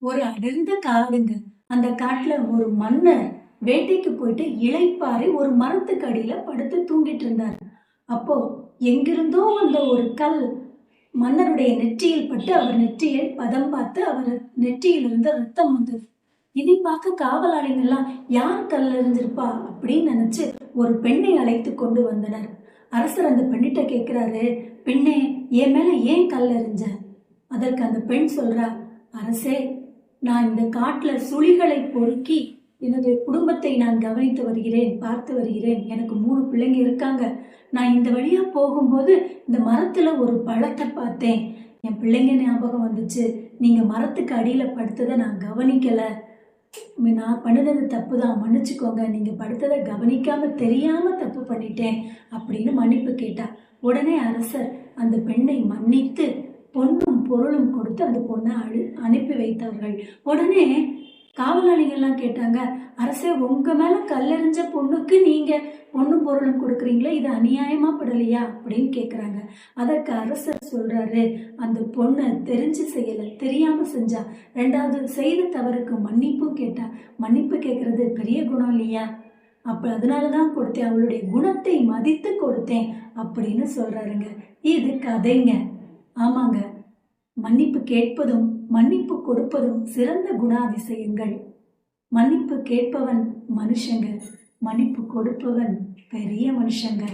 ஒரு அடர்ந்த காடுங்க. அந்த காட்டுல ஒரு மன்னர் வேட்டைக்கு போயிட்டு இளைப்பாறி ஒரு மரத்துக்கு அடியில படுத்து தூங்கிட்டு இருந்தார். அப்போ எங்கிருந்தோ வந்த ஒரு கல் மன்னருடைய நெற்றியில் பட்டு அவர் நெற்றியை பதம் பார்த்து அவர் நெற்றியிலிருந்து ரத்தம் வந்தது. இதை பார்க்க காவலாளிகள் எல்லாம் யார் கல் எறிஞ்சிருப்பா அப்படின்னு நினைச்சு ஒரு பெண்ணை அழைத்து கொண்டு வந்தனர். அரசர் அந்த பெண்ணிட்ட கேட்கிறாரு, பெண்ணே, என் மேல ஏன் கல் எறிஞ்ச? அதற்கு அந்த பெண் சொல்றா, அரசே, நான் இந்த காட்டுல சுழிகளை பொறுக்கி எனது குடும்பத்தை நான் கவனித்து வருகிறேன், பார்த்து வருகிறேன். எனக்கு 3 பிள்ளைங்க இருக்காங்க. நான் இந்த வழியா போகும்போது இந்த மரத்துல ஒரு பழத்தை பார்த்தேன். என் பிள்ளைங்க ஞாபகம் வந்துச்சு. நீங்க மரத்துக்கு அடியில படுத்ததை நான் கவனிக்கல. நான் பண்ணினது தப்பு தான், மன்னிச்சுக்கோங்க. நீங்க படுத்ததை கவனிக்காம தெரியாம தப்பு பண்ணிட்டேன் அப்படின்னு மன்னிப்பு கேட்டா. உடனே அரசர் அந்த பெண்ணை மன்னித்து பொன்னும் பொருளும் கொடுத்து அந்த பொண்ணை அனுப்பி வைத்தார்கள். உடனே காவலாளிகள்லாம் கேட்டாங்க, அரசே, உங்க மேல கல்லெறிஞ்ச பொண்ணுக்கு நீங்க பொண்ணும் பொருளும் கொடுக்குறீங்களே, இது அநியாயமா படலையா அப்படின்னு கேட்குறாங்க. அதற்கு அரசர் சொல்றாரு, அந்த பொண்ணு தெரிஞ்சு செய்யல, தெரியாம செஞ்சா. 2வது செய்த தவறுக்கு மன்னிப்பும் கேட்டா. மன்னிப்பு கேட்கறது பெரிய குணம் இல்லையா? அப்ப அதனாலதான் கொடுத்தேன், அவளுடைய குணத்தை மதித்து கொடுத்தேன் அப்படின்னு சொல்றாருங்க. இது கதைங்க. ஆமாங்க, மன்னிப்பு கேட்பதும் மன்னிப்பு கொடுப்பதும் சிறந்த குணாதிசயங்கள். மன்னிப்பு கேட்பவன் மனுஷங்க, மன்னிப்பு கொடுப்பவன் பெரிய மனுஷங்க.